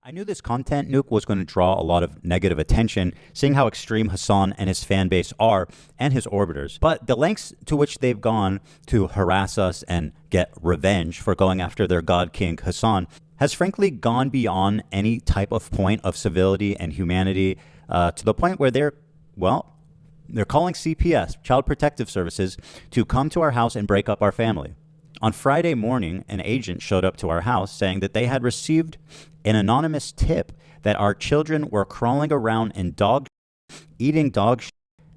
I knew this content nuke was going to draw a lot of negative attention, seeing how extreme Hassan and his fan base are and his orbiters. But the lengths to which they've gone to harass us and get revenge for going after their god king Hassan has frankly gone beyond any type of point of civility and humanity, to the point where they're calling CPS, Child Protective Services, to come to our house and break up our family. On Friday morning, an agent showed up to our house saying that they had received an anonymous tip that our children were crawling around in dog shit, eating dog shit,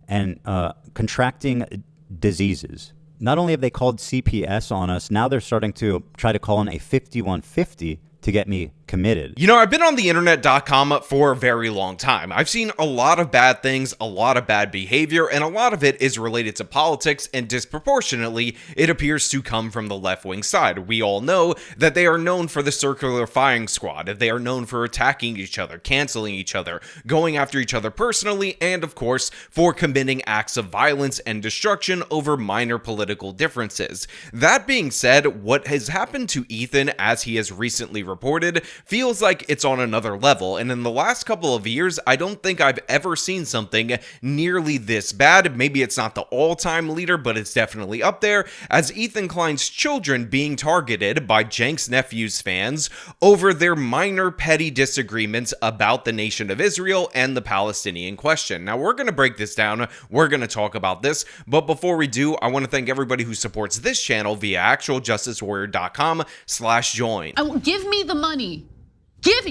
and contracting diseases. Not only have they called CPS on us, now they're starting to try to call in a 5150 to get me committed. You know, I've been on the internet.com for a very long time. I've seen a lot of bad things, a lot of bad behavior, and a lot of it is related to politics, and disproportionately, it appears to come from the left-wing side. We all know that they are known for the circular firing squad. They are known for attacking each other, canceling each other, going after each other personally, and of course, for committing acts of violence and destruction over minor political differences. That being said, what has happened to Ethan, as he has recently reported, feels like it's on another level, and in the last couple of years, I don't think I've ever seen something nearly this bad. Maybe it's not the all-time leader, but it's definitely up there, as Ethan Klein's children being targeted by Cenk's Nephew's fans over their minor petty disagreements about the nation of Israel and the Palestinian question. Now, we're going to break this down, we're going to talk about this, but before we do, I want to thank everybody who supports this channel via actualjusticewarrior.com/join. Give me the money. Give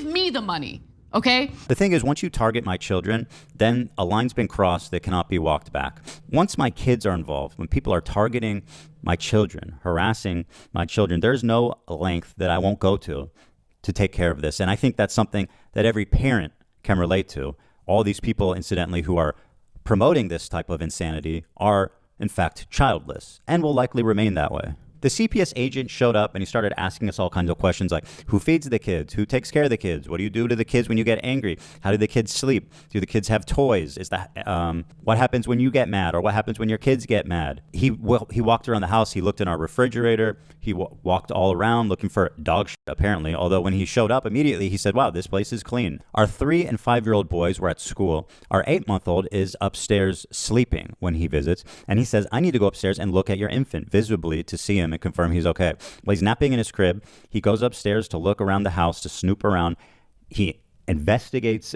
me the money, okay? The thing is, once you target my children, then a line's been crossed that cannot be walked back. Once my kids are involved, when people are targeting my children, harassing my children, there's no length that I won't go to take care of this. And I think that's something that every parent can relate to. All these people, incidentally, who are promoting this type of insanity are, in fact, childless and will likely remain that way. The CPS agent showed up and he started asking us all kinds of questions like, who feeds the kids? Who takes care of the kids? What do you do to the kids when you get angry? How do the kids sleep? Do the kids have toys? Is that what happens when you get mad, or what happens when your kids get mad? He walked around the house. He looked in our refrigerator. He walked all around looking for dog shit, apparently, although when he showed up immediately, he said, wow, this place is clean. Our 3- and 5-year-old boys were at school. Our 8-month-old is upstairs sleeping when he visits, and he says, I need to go upstairs and look at your infant visibly to see him and confirm he's okay. Well, he's napping in his crib. He goes upstairs to look around the house, to snoop around. He investigates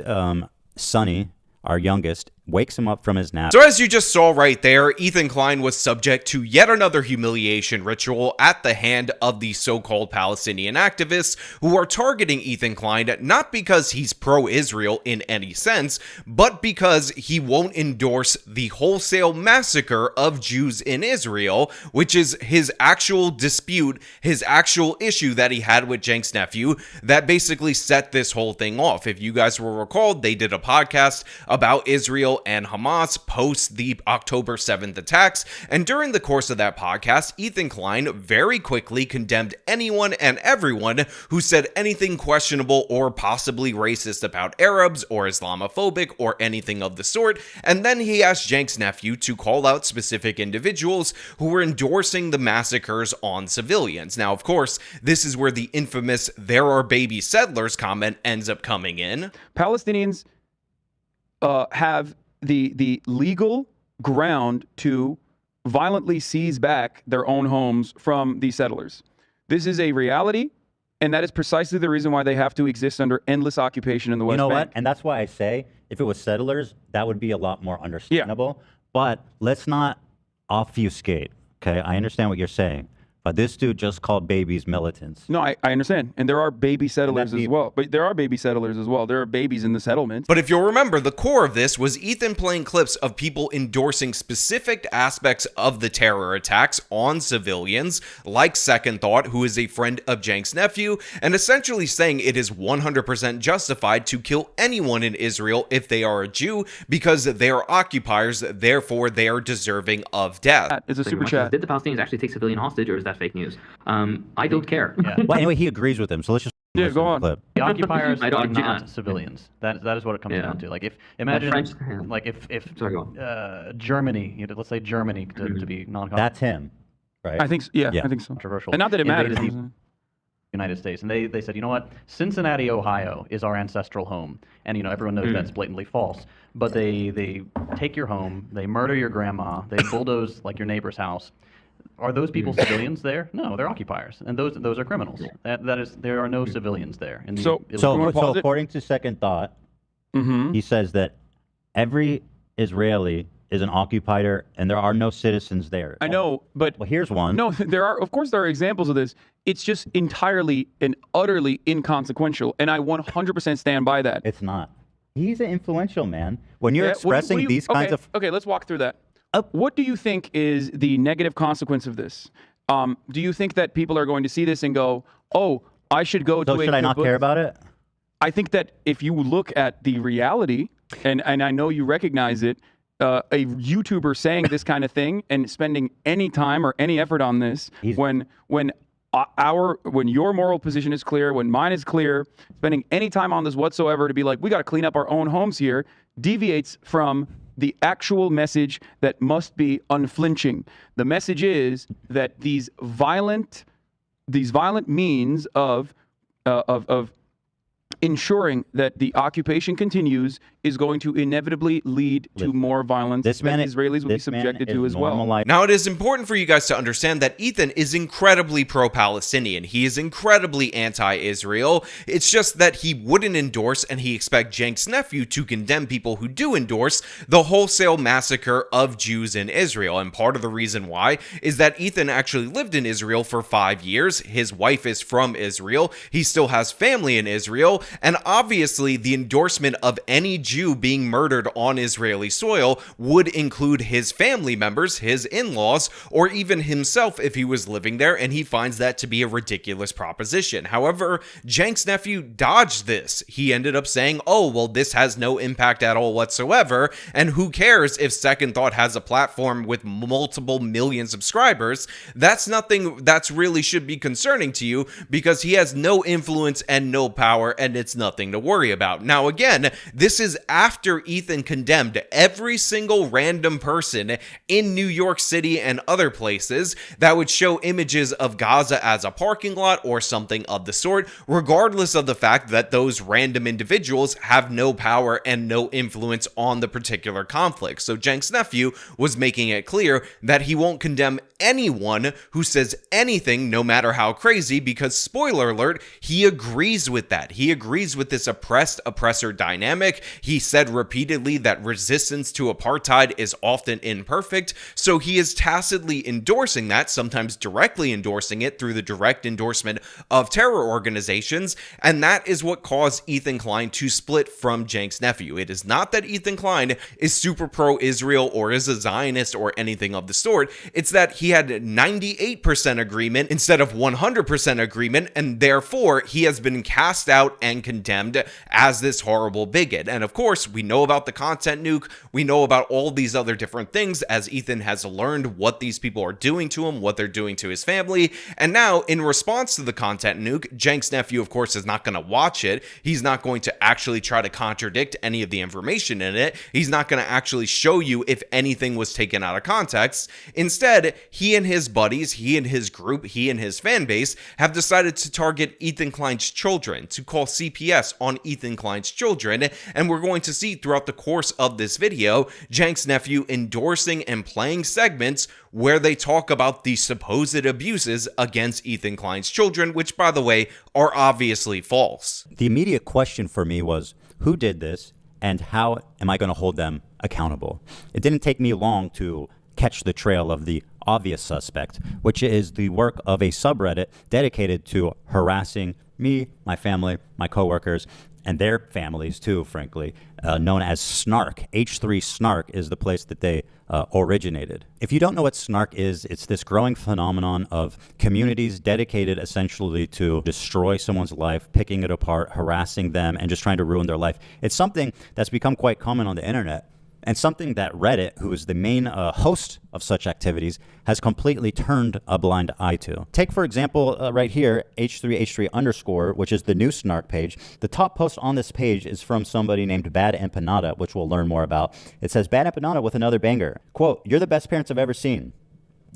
Sonny, our youngest, wakes him up from his nap. So as you just saw right there, Ethan Klein was subject to yet another humiliation ritual at the hand of the so-called Palestinian activists who are targeting Ethan Klein not because he's pro-Israel in any sense, but because he won't endorse the wholesale massacre of Jews in Israel, which is his actual dispute, his actual issue that he had with Cenk's nephew that basically set this whole thing off. If you guys will recall, they did a podcast about Israel and Hamas post the October 7th attacks, and during the course of that podcast, Ethan Klein very quickly condemned anyone and everyone who said anything questionable or possibly racist about Arabs or Islamophobic or anything of the sort, and then he asked Cenk's nephew to call out specific individuals who were endorsing the massacres on civilians. Now, of course, this is where the infamous "there are baby settlers" comment ends up coming in. Palestinians have the legal ground to violently seize back their own homes from these settlers. This is a reality, and that is precisely the reason why they have to exist under endless occupation in the West Bank. You know what? And that's why I say, if it was settlers, that would be a lot more understandable. Yeah. But let's not obfuscate, okay? I understand what you're saying. But this dude just called babies militants. No, I understand. And there are baby settlers as well. But there are baby settlers as well. There are babies in the settlements. But if you'll remember, the core of this was Ethan playing clips of people endorsing specific aspects of the terror attacks on civilians, like Second Thought, who is a friend of Cenk's nephew, and essentially saying it is 100% justified to kill anyone in Israel if they are a Jew because they are occupiers, therefore they are deserving of death. It's a super chat. Did the Palestinians actually take civilian hostage, or is that fake news? I don't care. Yeah. Well, anyway, he agrees with him, so let's just go on. Clip. The occupiers are not civilians. That is what it comes down to. Like if imagine like if Germany, let's say Germany to be non-controversial. That's him, right? I think so. I think so. Controversial. And not that it matters. United States, and they said, you know what, Cincinnati, Ohio is our ancestral home, and everyone knows that's blatantly false. But they take your home, they murder your grandma, they bulldoze like your neighbor's house. Are those people civilians there? No, they're occupiers, and those are criminals. That is, there are no civilians there. So according to Second Thought, he says that every Israeli is an occupier, and there are no citizens there. I know, but here's one. No, of course there are examples of this. It's just entirely and utterly inconsequential, and I 100% stand by that. It's not. He's an influential man. When you're expressing these kinds of... Okay, let's walk through that. What do you think is the negative consequence of this? Do you think that people are going to see this and go, oh, I should go to a... So should I not care about it? I think that if you look at the reality, and I know you recognize it, a YouTuber saying this kind of thing and spending any time or any effort on this, when your moral position is clear, when mine is clear, spending any time on this whatsoever to be like, we got to clean up our own homes here, deviates from the actual message that must be unflinching. The message is that these violent means of ensuring that the occupation continues is going to inevitably lead to more violence that Israelis will be subjected to as well. Now, it is important for you guys to understand that Ethan is incredibly pro-Palestinian. He is incredibly anti-Israel. It's just that he wouldn't endorse, and he expects Cenk's nephew to condemn people who do endorse the wholesale massacre of Jews in Israel. And part of the reason why is that Ethan actually lived in Israel for 5 years. His wife is from Israel. He still has family in Israel. And obviously, the endorsement of any Jew being murdered on Israeli soil would include his family members, his in-laws, or even himself if he was living there, and he finds that to be a ridiculous proposition. However, Cenk's nephew dodged this. He ended up saying, oh, well, this has no impact at all whatsoever, and who cares if Second Thought has a platform with multiple million subscribers? That's nothing that's really should be concerning to you, because he has no influence and no power, and it's nothing to worry about. Now, again, this is after Ethan condemned every single random person in New York City and other places that would show images of Gaza as a parking lot or something of the sort, regardless of the fact that those random individuals have no power and no influence on the particular conflict. So Cenk's nephew was making it clear that he won't condemn anyone who says anything, no matter how crazy, because, spoiler alert, he agrees with that. He agrees with this oppressor dynamic. He said repeatedly that resistance to apartheid is often imperfect, so he is tacitly endorsing that, sometimes directly endorsing it through the direct endorsement of terror organizations, and that is what caused Ethan Klein to split from Cenk's nephew. It is not that Ethan Klein is super pro-Israel or is a Zionist or anything of the sort. It's that he had 98% agreement instead of 100% agreement, and therefore he has been cast out and condemned as this horrible bigot. And of course, we know about the content nuke, we know about all these other different things as Ethan has learned what these people are doing to him, what they're doing to his family, and now in response to the content nuke, Cenk's nephew of course is not going to watch it. He's not going to actually try to contradict any of the information in it. He's not going to actually show you if anything was taken out of context. Instead, he and his buddies, he and his group, he and his fan base have decided to target Ethan Klein's children, to call CPS on Ethan Klein's children, and we're going to see throughout the course of this video, Cenk's nephew endorsing and playing segments where they talk about the supposed abuses against Ethan Klein's children, which, by the way, are obviously false. The immediate question for me was, who did this, and how am I going to hold them accountable? It didn't take me long to catch the trail of the obvious suspect, which is the work of a subreddit dedicated to harassing me, my family, my coworkers, and their families too, frankly, known as Snark. H3 Snark is the place that they originated. If you don't know what Snark is, it's this growing phenomenon of communities dedicated essentially to destroy someone's life, picking it apart, harassing them, and just trying to ruin their life. It's something that's become quite common on the internet, and something that Reddit, who is the main host of such activities, has completely turned a blind eye to. Take, for example, right here, H3H3_, which is the new Snark page. The top post on this page is from somebody named Bad Empanada, which we'll learn more about. It says, Bad Empanada with another banger. Quote, "You're the best parents I've ever seen,"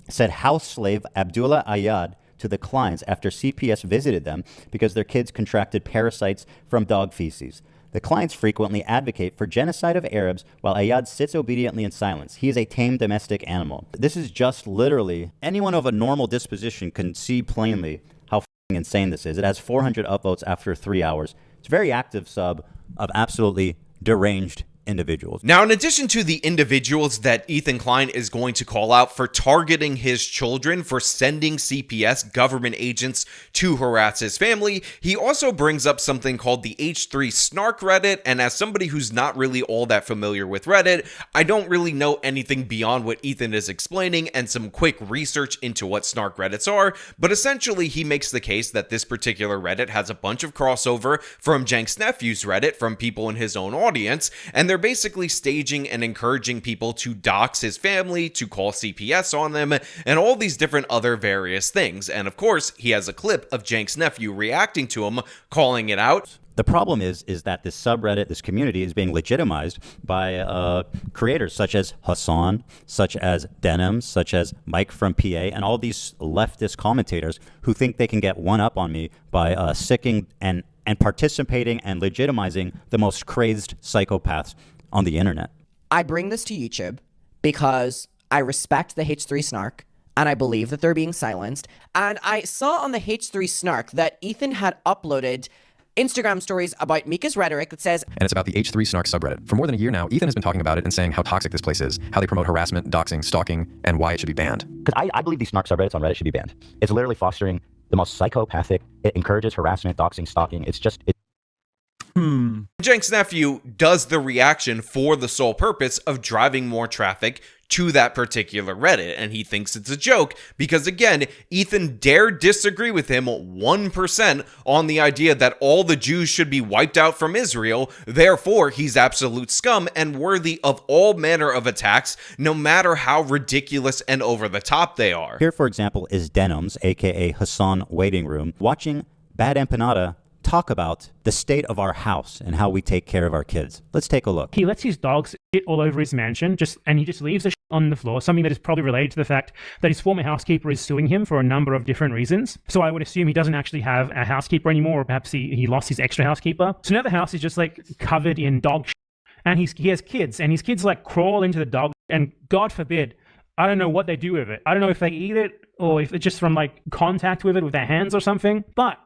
said house slave Abdullah Ayad to to the Kleins after CPS visited them because their kids contracted parasites from dog feces. The Kleins frequently advocate for genocide of Arabs while Ayad sits obediently in silence. He is a tame domestic animal. This is just literally, anyone of a normal disposition can see plainly how insane this is. It has 400 upvotes after 3 hours. It's a very active sub of absolutely deranged individuals. Now, in addition to the individuals that Ethan Klein is going to call out for targeting his children, for sending CPS government agents to harass his family, he also brings up something called the H3 Snark Reddit. And as somebody who's not really all that familiar with Reddit, I don't really know anything beyond what Ethan is explaining and some quick research into what Snark Reddits are. But essentially, he makes the case that this particular Reddit has a bunch of crossover from Cenk's Nephew's Reddit, from people in his own audience, and they're basically staging and encouraging people to dox his family, to call CPS on them, and all these different other various things. And of course, he has a clip of Cenk's nephew reacting to him, calling it out. The problem is that this subreddit, this community, is being legitimized by creators such as Hassan, such as Denim, such as Mike from PA, and all these leftist commentators who think they can get one up on me by sicking and participating and legitimizing the most crazed psychopaths on the internet. I bring this to YouTube because I respect the H3 Snark and I believe that they're being silenced. And I saw on the H3 Snark that Ethan had uploaded Instagram stories about Mika's rhetoric that says, and it's about the H3 Snark subreddit. For more than a year now, Ethan has been talking about it and saying how toxic this place is, how they promote harassment, doxing, stalking, and why it should be banned. Because I believe these Snark subreddits on Reddit should be banned. It's literally fostering the most psychopathic. It encourages harassment, doxing, stalking. It's just... Cenk's nephew does the reaction for the sole purpose of driving more traffic to that particular Reddit, and he thinks it's a joke because, again, Ethan dared disagree with him 1% on the idea that all the Jews should be wiped out from Israel. Therefore, he's absolute scum and worthy of all manner of attacks, no matter how ridiculous and over the top they are. Here, for example, is Denims, aka Hassan Waiting Room, watching Bad Empanada talk about the state of our house and how we take care of our kids. Let's take a look. He lets his dogs shit all over his mansion, and he just leaves the shit on the floor, something that is probably related to the fact that his former housekeeper is suing him for a number of different reasons. So I would assume he doesn't actually have a housekeeper anymore, or perhaps he lost his extra housekeeper. So now the house is just like covered in dog shit. And he has kids, and his kids like crawl into the dog, and God forbid, I don't know what they do with it. I don't know if they eat it or if it's just from like contact with it with their hands or something, but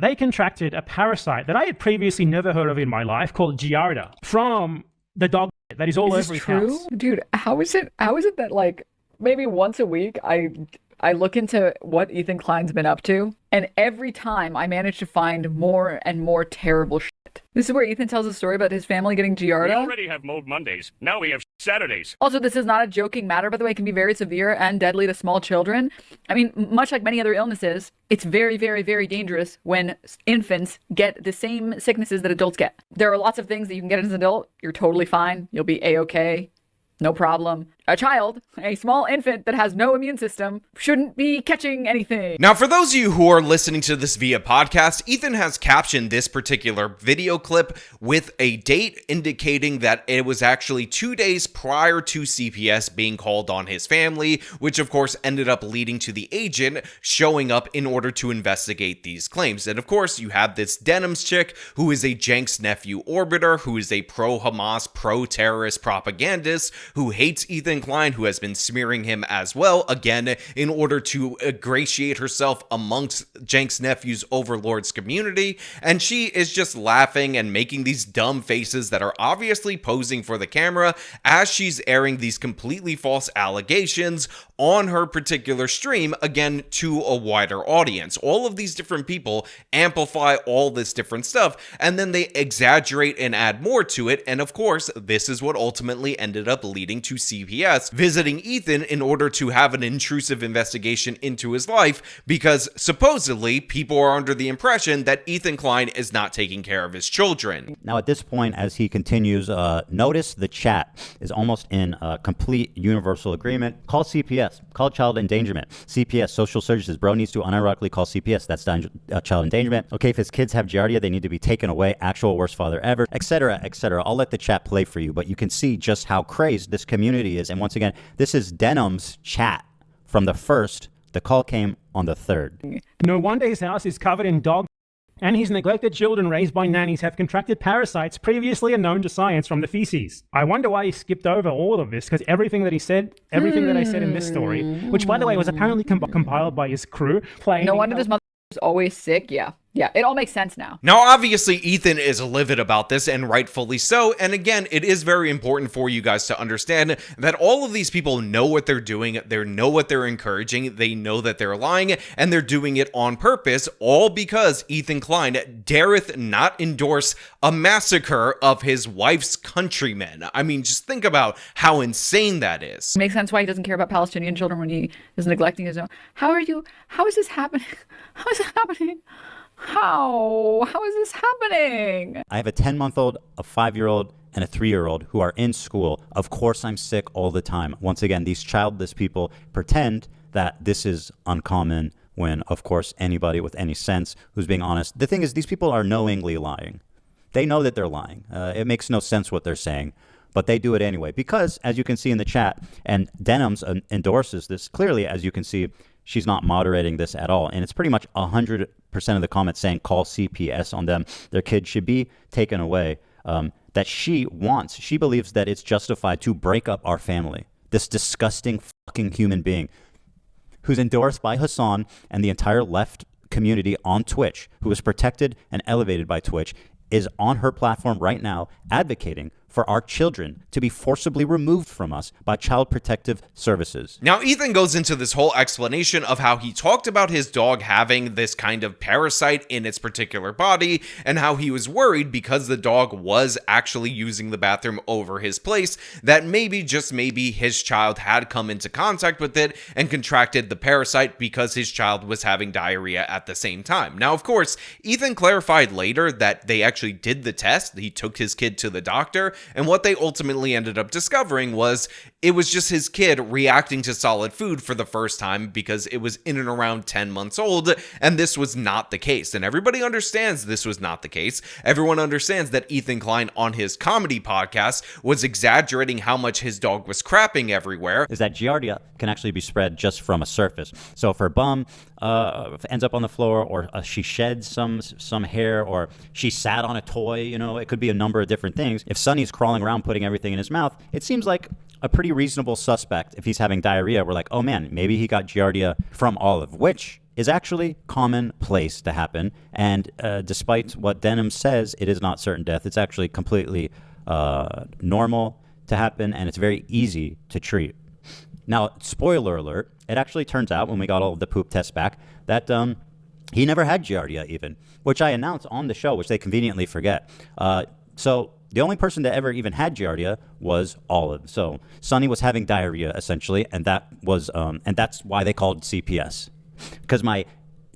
they contracted a parasite that I had previously never heard of in my life called Giardia from the dog that is all over his house. Dude, how is it that like maybe once a week I look into what Ethan Klein's been up to, and every time I manage to find more and more terrible shit. This is where Ethan tells a story about his family getting Giardia. We already have Mold Mondays. Now we have Saturdays. Also, this is not a joking matter, by the way. It can be very severe and deadly to small children. I mean, much like many other illnesses, it's very, very, very dangerous when infants get the same sicknesses that adults get. There are lots of things that you can get as an adult. You're totally fine. You'll be A-okay. No problem. A child, a small infant that has no immune system, shouldn't be catching anything. Now, for those of you who are listening to this via podcast, Ethan has captioned this particular video clip with a date indicating that it was actually 2 days prior to CPS being called on his family, which of course ended up leading to the agent showing up in order to investigate these claims. And of course, you have this Denims chick who is a Cenk's nephew orbiter, who is a pro-Hamas, pro-terrorist propagandist, who hates Ethan Klein, who has been smearing him as well, again, in order to ingratiate herself amongst Cenk's nephew's overlords community. And she is just laughing and making these dumb faces that are obviously posing for the camera as she's airing these completely false allegations on her particular stream, again, to a wider audience. All of these different people amplify all this different stuff, and then they exaggerate and add more to it. And of course, this is what ultimately ended up leading to CPS visiting Ethan in order to have an intrusive investigation into his life, because supposedly people are under the impression that Ethan Klein is not taking care of his children. Now, at this point, as he continues, notice the chat is almost in complete universal agreement. Call CPS. Call child endangerment. CPS, social services. Bro needs to unironically call CPS. That's child endangerment. Okay, if his kids have Giardia, they need to be taken away. Actual worst father ever, etc., etc. I'll let the chat play for you, but you can see just how crazed this community is. And once again, this is Denim's chat from the first The call came on the 3rd. No wonder his house is covered in dog and his neglected children raised by nannies have contracted parasites previously unknown to science from the feces. I wonder why he skipped over all of this, because everything that he said, everything that I said in this story, which by the way was apparently compiled by his crew, playing... No wonder this mother is always sick. Yeah, it all makes sense now. Now, obviously, Ethan is livid about this, and rightfully so. And again, it is very important for you guys to understand that all of these people know what they're doing, they know what they're encouraging, they know that they're lying, and they're doing it on purpose, all because Ethan Klein dareth not endorse a massacre of his wife's countrymen. I mean, just think about how insane that is. It makes sense why he doesn't care about Palestinian children when he is neglecting his own. How is this happening? How is it happening? How is this happening? I have a 10-month-old, a 5-year-old, and a 3-year-old who are in school. Of course, I'm sick all the time. Once again, these childless people pretend that this is uncommon when, of course, anybody with any sense who's being honest. The thing is, these people are knowingly lying. They know that they're lying. It makes no sense what they're saying, but they do it anyway. Because, as you can see in the chat, and Denims endorses this clearly, as you can see, she's not moderating this at all. And it's pretty much 100% of the comments saying call CPS on them. Their kid should be taken away. That she believes that it's justified to break up our family. This disgusting fucking human being who's endorsed by Hassan and the entire left community on Twitch, who is protected and elevated by Twitch, is on her platform right now advocating for our children to be forcibly removed from us by Child Protective Services. Now, Ethan goes into this whole explanation of how he talked about his dog having this kind of parasite in its particular body, and how he was worried because the dog was actually using the bathroom over his place, that maybe, just maybe, his child had come into contact with it and contracted the parasite because his child was having diarrhea at the same time. Now, of course, Ethan clarified later that they actually did the test. He took his kid to the doctor, and what they ultimately ended up discovering was it was just his kid reacting to solid food for the first time because it was in and around 10 months old, and this was not the case. And everybody understands this was not the case. Everyone understands that Ethan Klein on his comedy podcast was exaggerating how much his dog was crapping everywhere. Is that Giardia can actually be spread just from a surface. So if her bum ends up on the floor, or she sheds some hair, or she sat on a toy, it could be a number of different things. If Sonny's crawling around putting everything in his mouth, it seems like a pretty reasonable suspect. If he's having diarrhea, we're like, oh man, maybe he got Giardia from Olive, which is actually commonplace to happen. And despite what Denim says, it is not certain death. It's actually completely normal to happen, and it's very easy to treat. Now, spoiler alert, it actually turns out when we got all of the poop tests back that he never had Giardia even, which I announced on the show, which they conveniently forget. So the only person that ever even had Giardia was Olive. So Sonny was having diarrhea essentially, and that's why they called CPS. Because my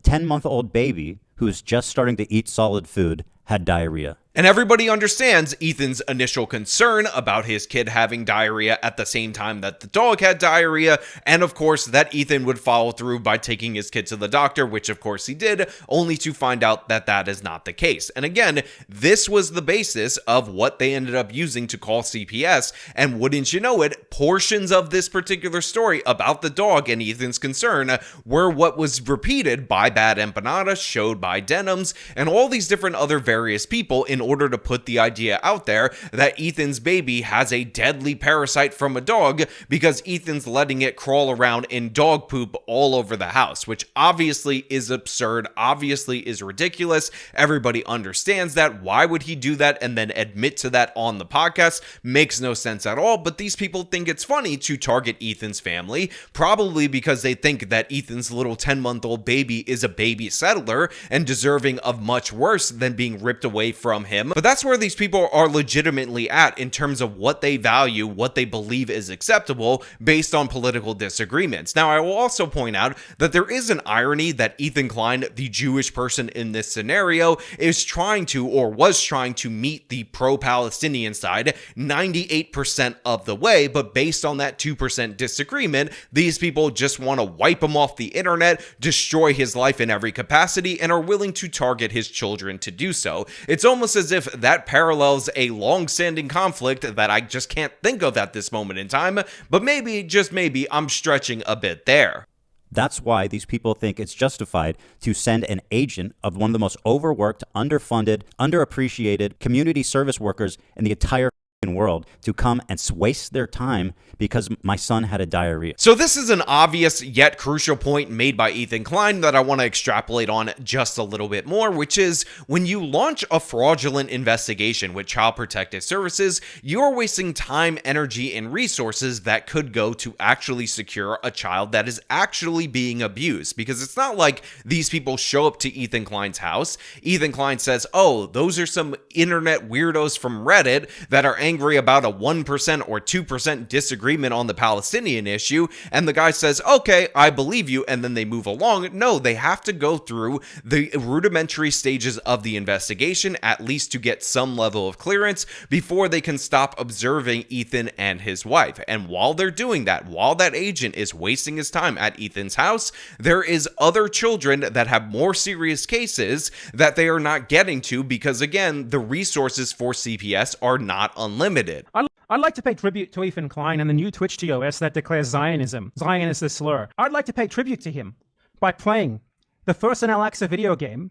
10-month-old baby, who's just starting to eat solid food, had diarrhea. And everybody understands Ethan's initial concern about his kid having diarrhea at the same time that the dog had diarrhea, and of course that Ethan would follow through by taking his kid to the doctor, which of course he did, only to find out that that is not the case. And again, this was the basis of what they ended up using to call CPS, and wouldn't you know it, portions of this particular story about the dog and Ethan's concern were what was repeated by Bad Empanada, showed by Denims, and all these different other various people in order to put the idea out there that Ethan's baby has a deadly parasite from a dog because Ethan's letting it crawl around in dog poop all over the house, which obviously is absurd, obviously is ridiculous. Everybody understands that. Why would he do that and then admit to that on the podcast? Makes no sense at all, but these people think it's funny to target Ethan's family, probably because they think that Ethan's little 10-month-old baby is a baby settler and deserving of much worse than being ripped away from him. But that's where these people are legitimately at in terms of what they value, what they believe is acceptable based on political disagreements. Now, I will also point out that there is an irony that Ethan Klein, the Jewish person in this scenario, is trying to, or was trying to, meet the pro-Palestinian side 98% of the way, but based on that 2% disagreement, these people just want to wipe him off the internet, destroy his life in every capacity, and are willing to target his children to do so. It's almost as if that parallels a long-standing conflict that I just can't think of at this moment in time, but maybe, just maybe, I'm stretching a bit there. That's why these people think it's justified to send an agent of one of the most overworked, underfunded, underappreciated community service workers in the entire world to come and waste their time because my son had a diarrhea. So this is an obvious yet crucial point made by Ethan Klein that I want to extrapolate on just a little bit more, which is when you launch a fraudulent investigation with Child Protective Services, you're wasting time, energy, and resources that could go to actually secure a child that is actually being abused. Because it's not like these people show up to Ethan Klein's house. Ethan Klein says, oh, those are some internet weirdos from Reddit that are angry about a 1% or 2% disagreement on the Palestinian issue, and the guy says, okay, I believe you, and then they move along. No, they have to go through the rudimentary stages of the investigation, at least to get some level of clearance, before they can stop observing Ethan and his wife. And while they're doing that, while that agent is wasting his time at Ethan's house, there is other children that have more serious cases that they are not getting to because, again, the resources for CPS are not unlimited. I'd like to pay tribute to Ethan Klein and the new Twitch TOS that declares Zionism. Zion is a slur. I'd like to pay tribute to him by playing the first in Al-Aqsa video game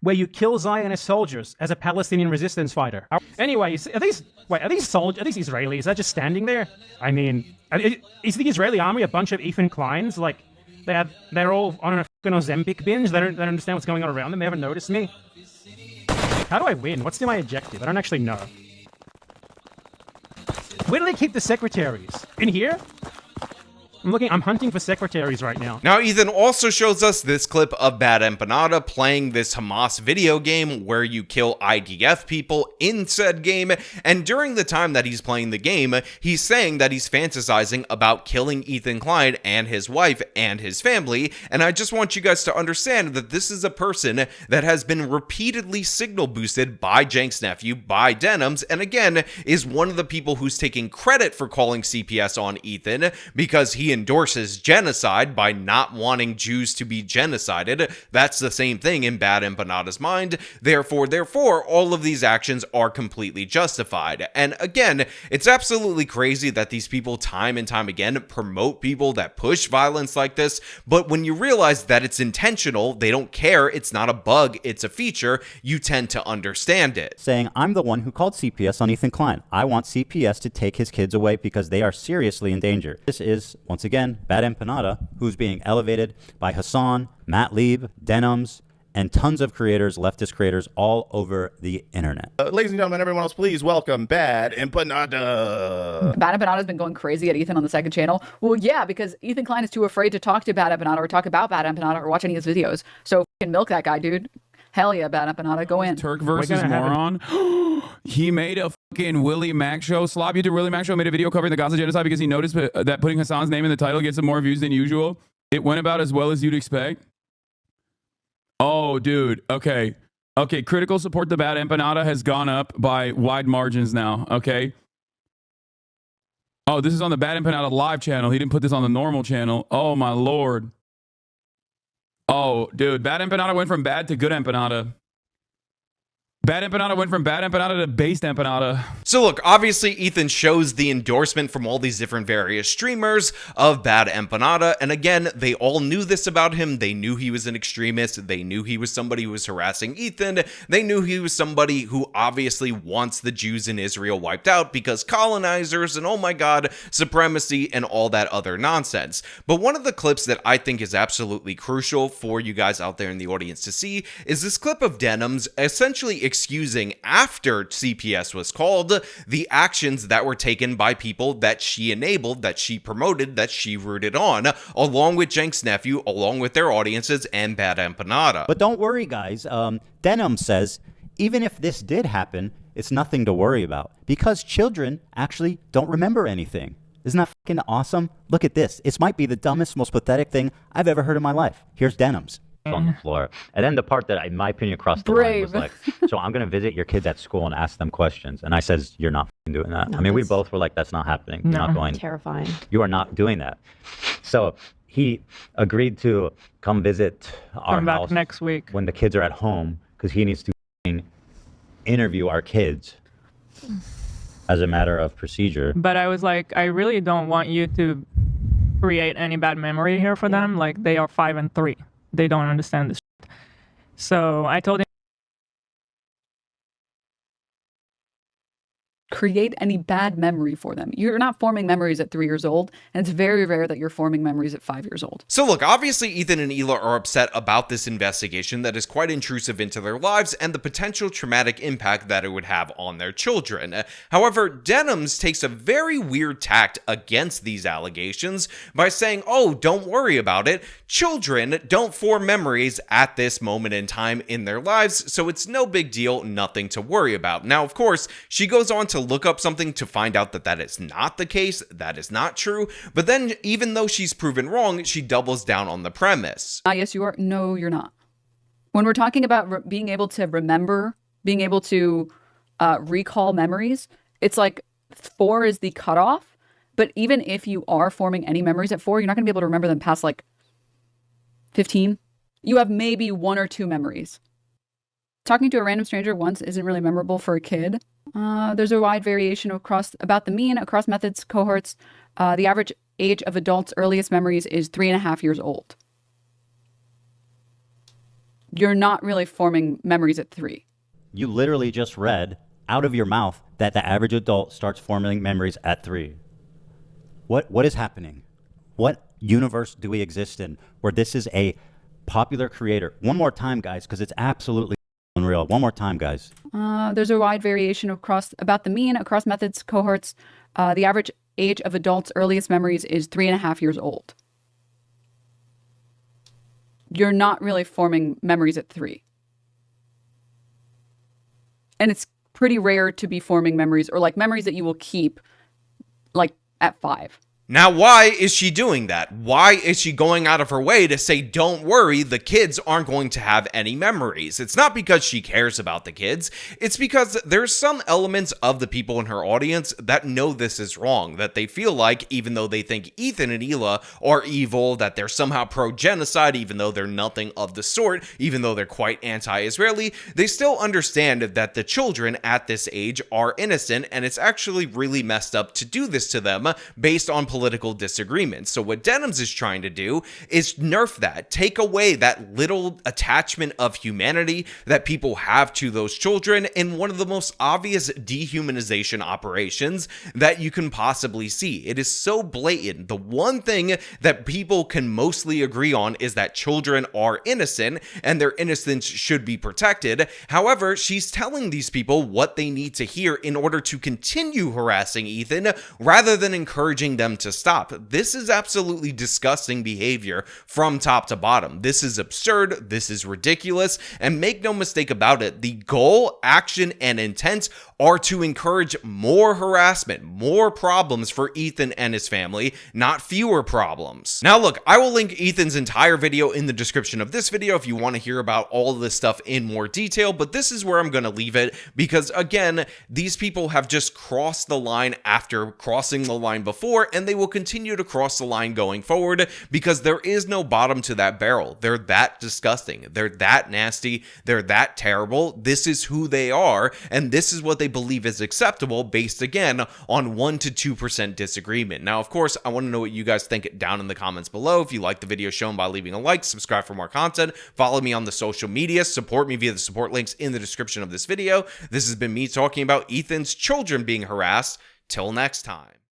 where you kill Zionist soldiers as a Palestinian resistance fighter. Anyways, are these Israelis? They're just standing there? I mean, is the Israeli army a bunch of Ethan Kleins? Like, they're all on a fucking Ozempic binge? They don't understand what's going on around them? They haven't noticed me? How do I win? What's my objective? I don't actually know. Where do they keep the secretaries? In here? I'm hunting for secretaries right now. Now, Ethan also shows us this clip of Bad Empanada playing this Hamas video game where you kill IDF people in said game, and during the time that he's playing the game, he's saying that he's fantasizing about killing Ethan Klein and his wife and his family, and I just want you guys to understand that this is a person that has been repeatedly signal boosted by Cenk's nephew, by Denims, and again, is one of the people who's taking credit for calling CPS on Ethan because he endorses genocide by not wanting Jews to be genocided. That's the same thing in Bad Empanada's mind. Therefore, all of these actions are completely justified. And again, it's absolutely crazy that these people time and time again promote people that push violence like this, but when you realize that it's intentional, they don't care, it's not a bug, it's a feature, you tend to understand it. Saying, I'm the one who called CPS on Ethan Klein. I want CPS to take his kids away because they are seriously in danger. This is, once again, Bad Empanada, who's being elevated by Hassan, Matt Lieb, Denims, and tons of creators, leftist creators all over the internet. Ladies and gentlemen, everyone else, please welcome Bad Empanada. Bad Empanada's been going crazy at Ethan on the second channel. Well, yeah, because Ethan Klein is too afraid to talk to Bad Empanada or talk about Bad Empanada or watch any of his videos. So fucking milk that guy, dude. Hell yeah, Bad Empanada, go in. Turk versus moron. He made a fucking Willie Mac show. Slob YouTube Willie Mac show made a video covering the Gaza genocide because he noticed that putting Hassan's name in the title gets him more views than usual. It went about as well as you'd expect. Oh, dude. Okay. Okay. Critical support to Bad Empanada has gone up by wide margins now. Okay. Oh, this is on the Bad Empanada live channel. He didn't put this on the normal channel. Oh, my Lord. Oh, dude. Bad Empanada went from bad to good Empanada. Bad Empanada went from Bad Empanada to based Empanada. So look, obviously Ethan shows the endorsement from all these different various streamers of Bad Empanada, and again, they all knew this about him. They knew he was an extremist. They knew he was somebody who was harassing Ethan. They knew he was somebody who obviously wants the Jews in Israel wiped out because colonizers and, oh my god, supremacy and all that other nonsense. But one of the clips that I think is absolutely crucial for you guys out there in the audience to see is this clip of Denims essentially excusing, after CPS was called, the actions that were taken by people that she enabled, that she promoted, that she rooted on, along with Cenk's nephew, along with their audiences, and Bad Empanada. But don't worry, guys. Denim says, even if this did happen, it's nothing to worry about because children actually don't remember anything. Isn't that fucking awesome? Look at this. It might be the dumbest, most pathetic thing I've ever heard in my life. Here's Denims. On the floor. And then the part that, in my opinion, crossed the line was like, so I'm going to visit your kids at school and ask them questions. And I says, you're not doing that. No, I mean, we both were like, that's not happening. You're not going. Terrifying. You are not doing that. So he agreed to come visit our house next week when the kids are at home because he needs to interview our kids as a matter of procedure. But I was like, I really don't want you to create any bad memory here for them. Like, they are 5 and 3. They don't understand this shit. So I told him, create any bad memory for them. You're not forming memories at 3 years old, and it's very rare that you're forming memories at 5 years old. So look, obviously Ethan and Hila are upset about this investigation that is quite intrusive into their lives and the potential traumatic impact that it would have on their children. However, Denims takes a very weird tact against these allegations by saying, oh, don't worry about it. Children don't form memories at this moment in time in their lives, so it's no big deal, nothing to worry about. Now, of course, she goes on to look up something to find out that that is not the case, that is not true, but then even though she's proven wrong, she doubles down on the premise. Yes, you are. No, you're not. When we're talking about being able to remember, being able to recall memories, it's like 4 is the cutoff, but even if you are forming any memories at 4, you're not going to be able to remember them past like 15. You have maybe 1 or 2 memories. Talking to a random stranger once isn't really memorable for a kid. There's a wide variation across about the mean across methods, cohorts. The average age of adults' earliest memories is 3.5 years old. You're not really forming memories at 3. You literally just read out of your mouth that the average adult starts forming memories at 3. What is happening? What universe do we exist in where this is a popular creator? One more time, guys, because it's absolutely unreal. One more time, guys. There's a wide variation across about the mean across methods, cohorts. The average age of adults' earliest memories is 3.5 years old. You're not really forming memories at 3. And it's pretty rare to be forming memories or like memories that you will keep like at 5. Now, why is she doing that? Why is she going out of her way to say, don't worry, the kids aren't going to have any memories? It's not because she cares about the kids. It's because there's some elements of the people in her audience that know this is wrong, that they feel like, even though they think Ethan and Hila are evil, that they're somehow pro-genocide, even though they're nothing of the sort, even though they're quite anti-Israeli, they still understand that the children at this age are innocent, and it's actually really messed up to do this to them based on political disagreements. So what Denims is trying to do is nerf that, take away that little attachment of humanity that people have to those children in one of the most obvious dehumanization operations that you can possibly see. It is so blatant. The one thing that people can mostly agree on is that children are innocent and their innocence should be protected. However, she's telling these people what they need to hear in order to continue harassing Ethan rather than encouraging them to stop. This is absolutely disgusting behavior from top to bottom. This is absurd. This is ridiculous. And make no mistake about it, the goal, action, and intent are to encourage more harassment, more problems for Ethan and his family, not fewer problems. Now look, I will link Ethan's entire video in the description of this video if you want to hear about all of this stuff in more detail, but this is where I'm going to leave it because, again, these people have just crossed the line after crossing the line before, and they will continue to cross the line going forward because there is no bottom to that barrel. They're that disgusting. They're that nasty. They're that terrible. This is who they are, and this is what they believe is acceptable based, again, on 1 to 2% disagreement. Now, of course, I want to know what you guys think down in the comments below. If you like the video shown by leaving a like, subscribe for more content, follow me on the social media, support me via the support links in the description of this video. This has been me talking about Ethan's children being harassed. Till next time.